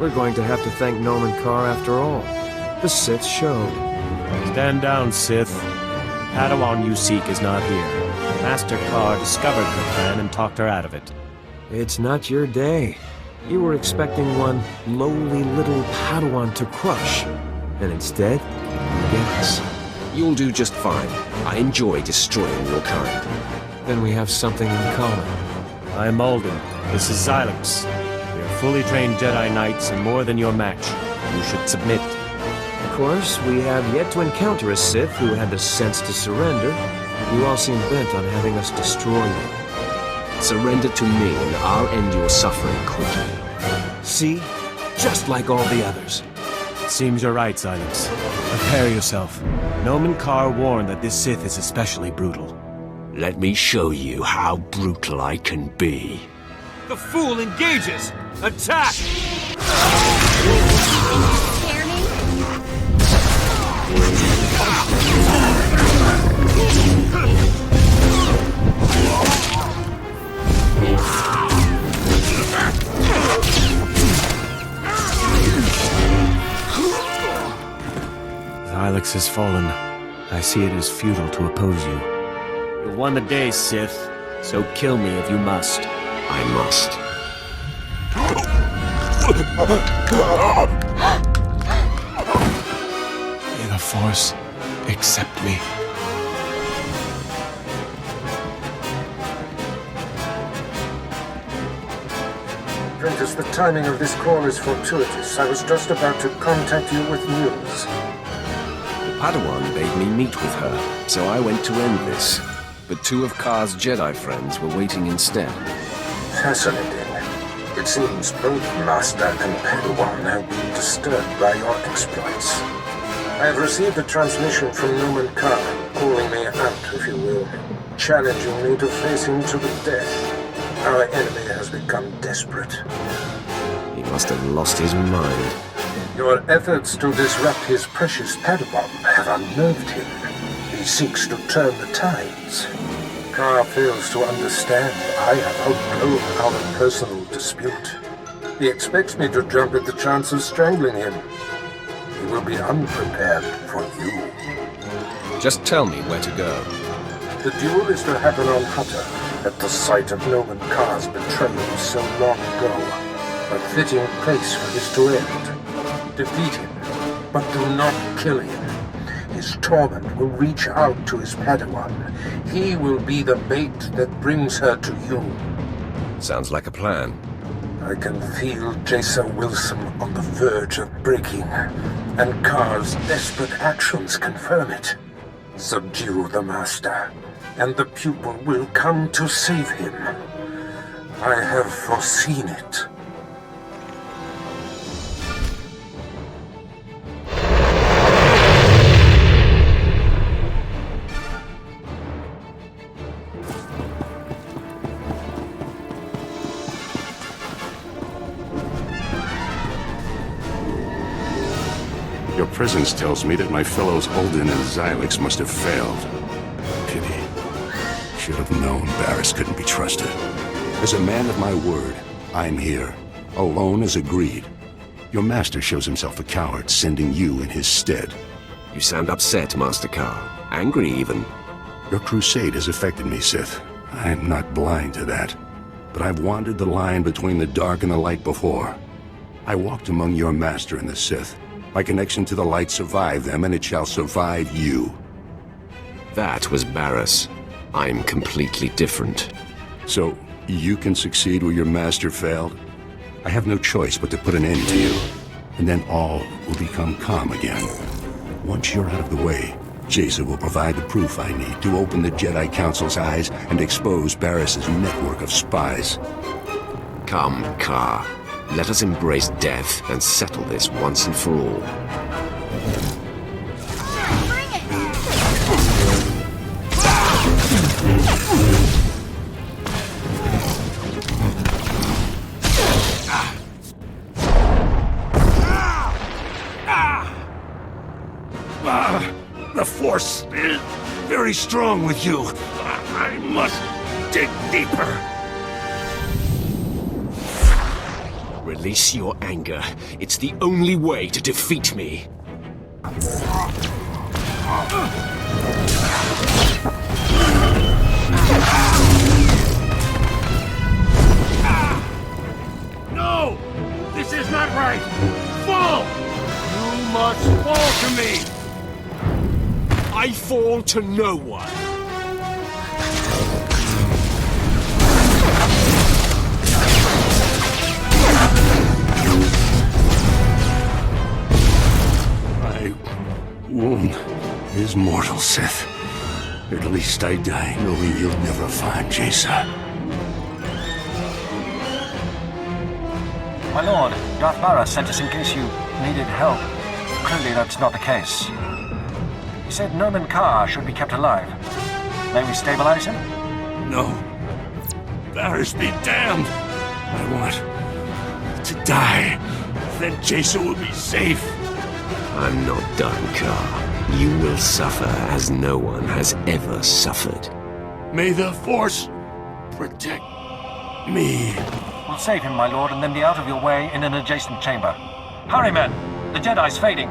We're going to have to thank Nomen Karr after all. The Sith showed. Stand down, Sith. Padawan you seek is not here. Master Karr discovered her plan and talked her out of it. It's not your day. You were expecting one lowly little Padawan to crush. And instead, you get us. You'll do just fine. I enjoy destroying your kind. Then we have something in common. I am Alden. This is Xylox. We are fully trained Jedi Knights and more than your match. You should submit. Of course, we have yet to encounter a Sith who had the sense to surrender. You all seem bent on having us destroy you. Surrender to me and I'll end your suffering quickly. See? Just like all the others. Seems you're right, Xylox. Prepare yourself. Nomen Karr warned that this Sith is especially brutal. Let me show you how brutal I can be. The fool engages! Attack! Xylox has fallen. I see it as futile to oppose you. You won the day, Sith. So kill me if you must. I must. May the Force accept me. Apprentice, the timing of this call is fortuitous. I was just about to contact you with news. The Padawan bade me meet with her, so I went to end this. But two of Karr's Jedi friends were waiting instead. Fascinating. It seems both Master and Padawan have been disturbed by your exploits. I have received a transmission from Nomen Karr, calling me out, if you will, challenging me to face him to the death. Our enemy has become desperate. He must have lost his mind. Your efforts to disrupt his precious Padawan have unnerved him. He seeks to turn the tides. Karr fails to understand I have outgrown our personal dispute. He expects me to jump at the chance of strangling him. He will be unprepared for you. Just tell me where to go. The duel is to happen on Hutta, at the site of Nomen Karr's betrayal so long ago. A fitting place for this to end. Defeat him, but do not kill him. His torment will reach out to his Padawan. He will be the bait that brings her to you. Sounds like a plan. I can feel Jaesa Willsaam on the verge of breaking, and Karr's desperate actions confirm it. Subdue the Master, and the pupil will come to save him. I have foreseen it. Your presence tells me that my fellows Alden and Xylox must have failed. Pity. Should have known Barriss couldn't be trusted. As a man of my word, I'm here. Alone as agreed. Your master shows himself a coward, sending you in his stead. You sound upset, Master Karr. Angry, even. Your crusade has affected me, Sith. I'm not blind to that. But I've wandered the line between the dark and the light before. I walked among your master and the Sith. My connection to the light survived them, and it shall survive you. That was Barriss. I'm completely different. So, you can succeed where your master failed? I have no choice but to put an end to you. And then all will become calm again. Once you're out of the way, Jaesa will provide the proof I need to open the Jedi Council's eyes and expose Barriss's network of spies. Come, Karr. Let us embrace death and settle this once and for all. Bring it! The Force is very strong with you. I must dig deeper. Release your anger. It's the only way to defeat me. No! This is not right! Fall! You must fall to me! I fall to no one. My wound is mortal, Sith. At least I die knowing you'll never find Jaesa. My lord, Darth Barra sent us in case you needed help. Clearly that's not the case. He said Noman Carr should be kept alive. May we stabilize him? No. Varys be damned! I want to die. Then Jaesa will be safe. I'm not done, Carr. You will suffer as no one has ever suffered. May the Force protect me. We'll save him, my lord, and then be out of your way in an adjacent chamber. Hurry, men! The Jedi's fading.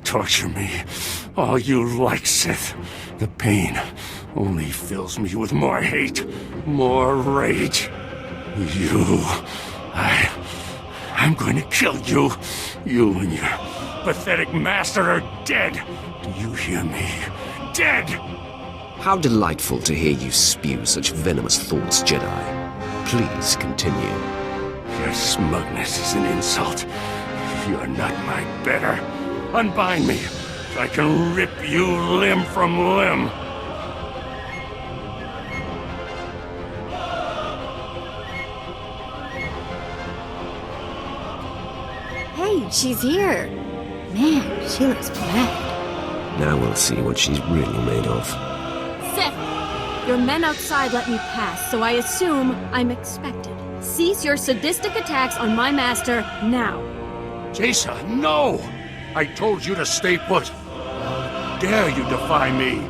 Torture me all you like, Sith. The pain only fills me with more hate, more rage. I'm going to kill you. You and your pathetic master are dead. Do you hear me? Dead! How delightful to hear you spew such venomous thoughts, Jedi. Please continue. Your smugness is an insult. You're not my better. Unbind me, so I can rip you limb from limb. Hey, she's here. Man, she looks bad. Now we'll see what she's really made of. Sith, your men outside let me pass, so I assume I'm expected. Cease your sadistic attacks on my master now. Jaesa, no! I told you to stay put. How dare you defy me?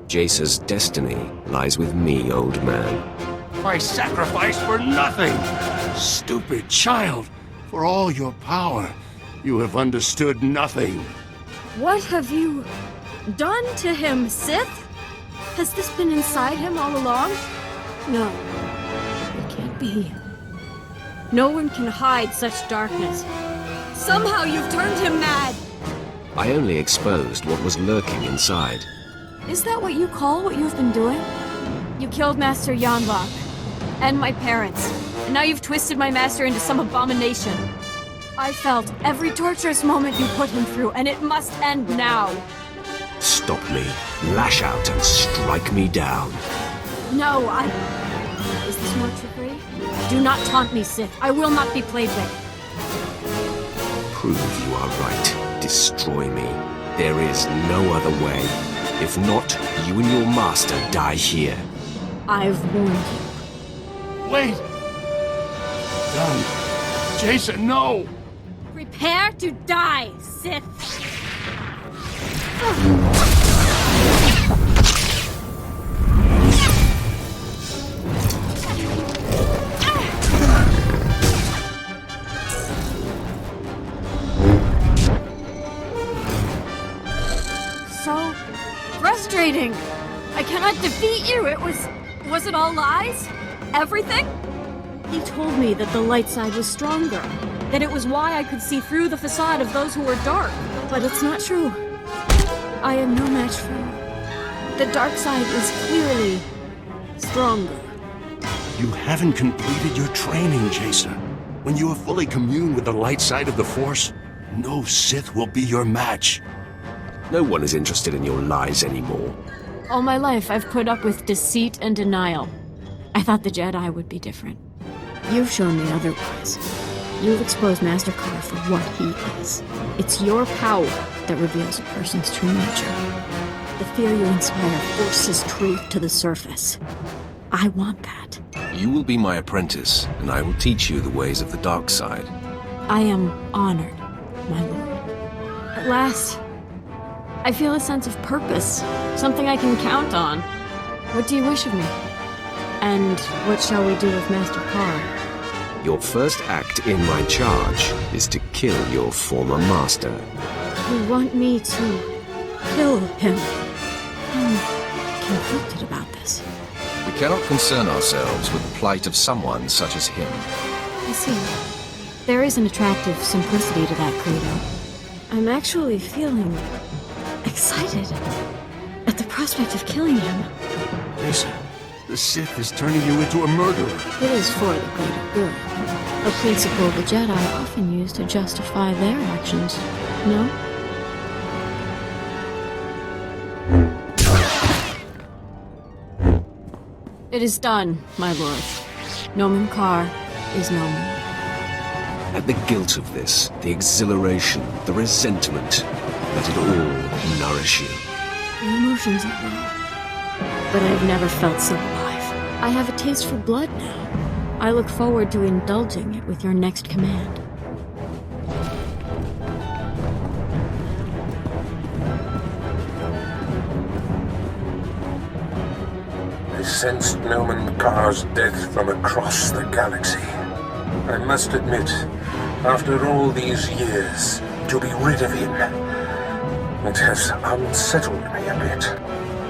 Jace's destiny lies with me, old man. I sacrificed for nothing! Stupid child! For all your power, you have understood nothing. What have you done to him, Sith? Has this been inside him all along? No, it can't be. No one can hide such darkness. Somehow you've turned him mad! I only exposed what was lurking inside. Is that what you call what you've been doing? You killed Master Yanlok, and my parents, and now you've twisted my master into some abomination. I felt every torturous moment you put him through, and it must end now. Stop me, lash out and strike me down. No, Is this more trickery? Do not taunt me, Sith. I will not be played with. Prove you are right. Destroy me. There is no other way. If not, you and your master die here. I've warned you. Wait! Done. Jaesa, no! Prepare to die, Sith! So frustrating! I cannot defeat you! Was it all lies? Everything? He told me that the light side was stronger, that it was why I could see through the facade of those who were dark. But it's not true. I am no match for you. The dark side is clearly stronger. You haven't completed your training, Jaesa. When you have fully communed with the light side of the Force, no Sith will be your match. No one is interested in your lies anymore. All my life, I've put up with deceit and denial. I thought the Jedi would be different. You've shown me otherwise. You've exposed Master Carr for what he is. It's your power that reveals a person's true nature. The fear you inspire forces truth to the surface. I want that. You will be my apprentice, and I will teach you the ways of the dark side. I am honored, my lord. At last, I feel a sense of purpose, something I can count on. What do you wish of me? And what shall we do with Master Carr? Your first act in my charge is to kill your former master. You want me to kill him? I'm conflicted about this. We cannot concern ourselves with the plight of someone such as him. I see. There is an attractive simplicity to that credo. I'm actually feeling excited at the prospect of killing him. Jaesa, the Sith is turning you into a murderer. It is for the greater good. A principle the Jedi often use to justify their actions, no? It is done, my lord. Nomen Carr is no more. At the guilt of this, the exhilaration, the resentment, let it all nourish you. The emotions are raw. But I've never felt so alive. I have a taste for blood now. I look forward to indulging it with your next command. I sensed Nomen Carr's death from across the galaxy. I must admit, after all these years, to be rid of him, it has unsettled me a bit.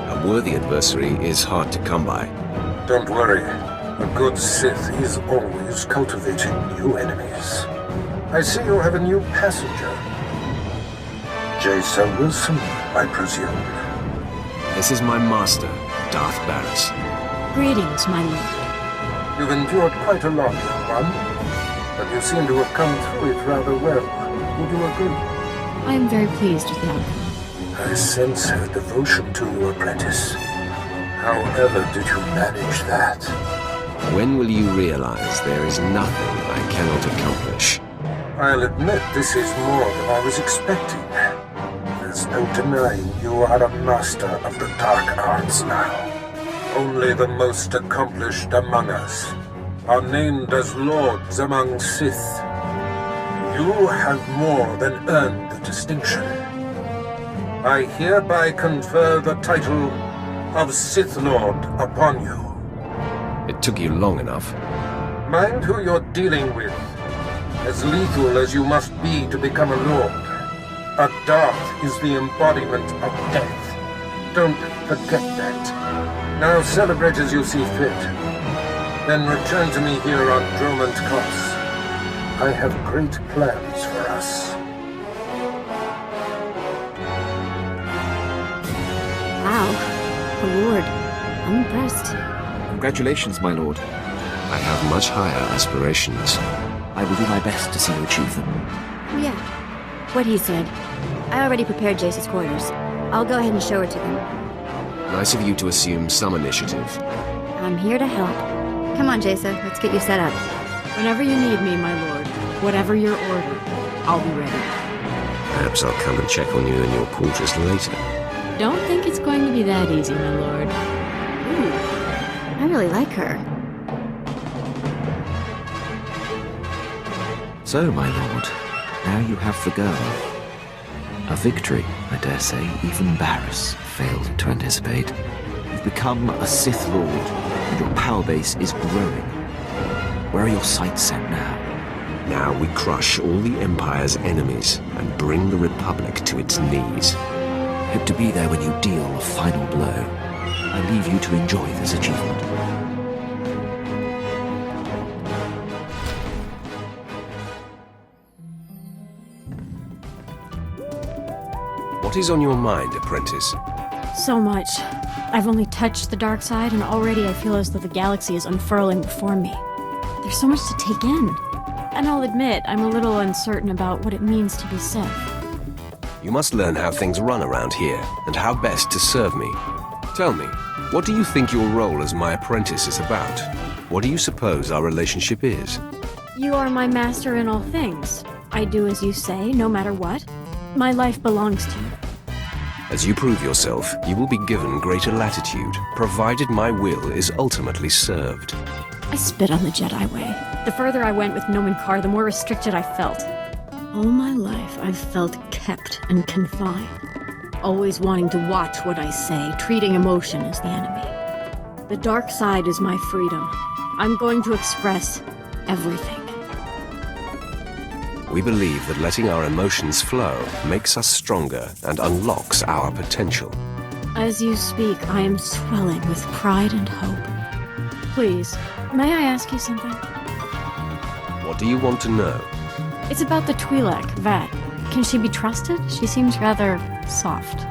A worthy adversary is hard to come by. Don't worry. A good Sith is always cultivating new enemies. I see you have a new passenger. Jaesa Willsaam, I presume. This is my master, Darth Baras. Greetings, my lord. You've endured quite a lot, young one. But you seem to have come through it rather well. Would you agree? I am very pleased with the outcome. I sense her devotion to you, apprentice. However did you manage that? When will you realize there is nothing I cannot accomplish? I'll admit this is more than I was expecting. There's no denying you are a master of the dark arts now. Only the most accomplished among us are named as lords among Sith. You have more than earned the distinction. I hereby confer the title of Sith Lord upon you. It took you long enough. Mind who you're dealing with. As lethal as you must be to become a lord. A Darth is the embodiment of death. Don't forget that. Now celebrate as you see fit. Then return to me here on Dromund Koss. I have great plans for us. Wow. A lord. I'm impressed. Congratulations, my lord. I have much higher aspirations. I will do my best to see you achieve them. Yeah. What he said. I already prepared Jace's quarters. I'll go ahead and show it to them. Nice of you to assume some initiative. I'm here to help. Come on, Jaesa. Let's get you set up. Whenever you need me, my lord, whatever your order, I'll be ready. Perhaps I'll come and check on you in your quarters later. Don't think it's going to be that easy, my lord. Ooh, I really like her. So, my lord, now you have the girl. A victory, I dare say, even Baras failed to anticipate. You've become a Sith Lord, and your power base is growing. Where are your sights set now? Now we crush all the Empire's enemies and bring the Republic to its knees. Hope to be there when you deal a final blow. I leave you to enjoy this achievement. What is on your mind, apprentice? So much. I've only touched the dark side, and already I feel as though the galaxy is unfurling before me. There's so much to take in. And I'll admit, I'm a little uncertain about what it means to be Sith. You must learn how things run around here, and how best to serve me. Tell me, what do you think your role as my apprentice is about? What do you suppose our relationship is? You are my master in all things. I do as you say, no matter what. My life belongs to you. As you prove yourself, you will be given greater latitude, provided my will is ultimately served. I spit on the Jedi way. The further I went with Nomen Carr, the more restricted I felt. All my life, I've felt kept and confined. always wanting to watch what I say, treating emotion as the enemy. The dark side is my freedom. I'm going to express everything. We believe that letting our emotions flow makes us stronger and unlocks our potential. As you speak, I am swelling with pride and hope. Please, may I ask you something? What do you want to know? It's about the Twi'lek, Vet. Can she be trusted? She seems rather soft.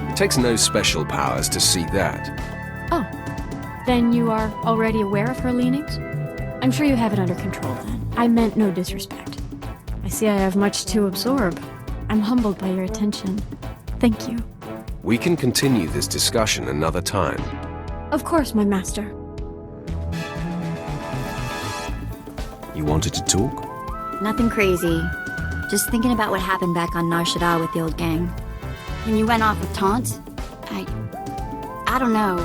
It takes no special powers to see that. Oh, then you are already aware of her leanings? I'm sure you have it under control then. I meant no disrespect. I see I have much to absorb. I'm humbled by your attention. Thank you. We can continue this discussion another time. Of course, my master. You wanted to talk? Nothing crazy. Just thinking about what happened back on Nar Shaddaa with the old gang. When you went off with Taunt, I don't know.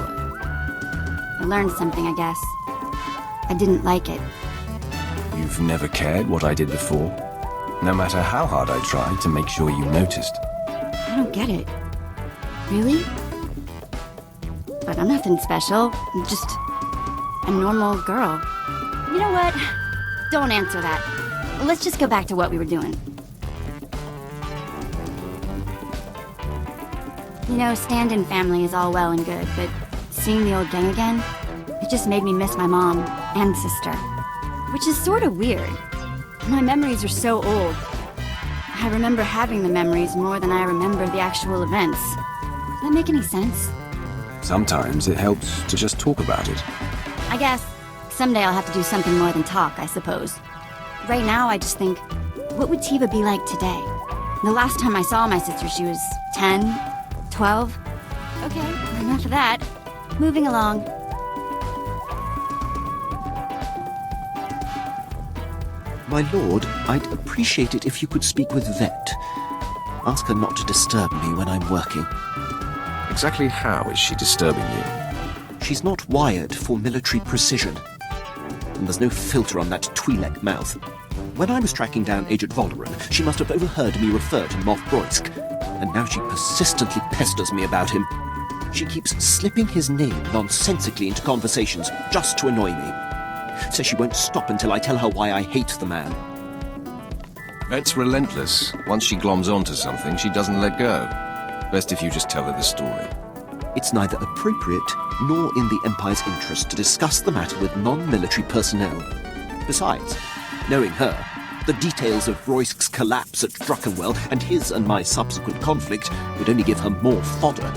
I learned something, I guess. I didn't like it. You've never cared what I did before? No matter how hard I tried to make sure you noticed. I don't get it. Really? But I'm nothing special. I'm just a normal girl. You know what? Don't answer that. Let's just go back to what we were doing. You know, stand-in family is all well and good, but seeing the old gang again, it just made me miss my mom and sister. Which is sort of weird. My memories are so old. I remember having the memories more than I remember the actual events. Does that make any sense? Sometimes it helps to just talk about it. I guess someday I'll have to do something more than talk, I suppose. Right now, I just think, what would Tiva be like today? The last time I saw my sister, she was 10, 12. Okay, enough of that. Moving along. My lord, I'd appreciate it if you could speak with Vet. Ask her not to disturb me when I'm working. Exactly how is she disturbing you? She's not wired for military precision. And there's no filter on that Twi'lek mouth. When I was tracking down Agent Volderen, she must have overheard me refer to Moff Broisk, and now she persistently pesters me about him. She keeps slipping his name nonsensically into conversations just to annoy me. Says she won't stop until I tell her why I hate the man. Vet's relentless. Once she gloms onto something, she doesn't let go. Best if you just tell her the story. It's neither appropriate nor in the Empire's interest to discuss the matter with non-military personnel. Besides, knowing her, the details of Roysk's collapse at Druckenwell and his and my subsequent conflict would only give her more fodder.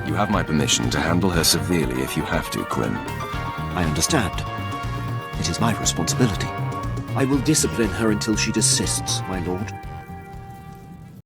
You have my permission to handle her severely if you have to, Quinn. I understand. It is my responsibility. I will discipline her until she desists, my lord.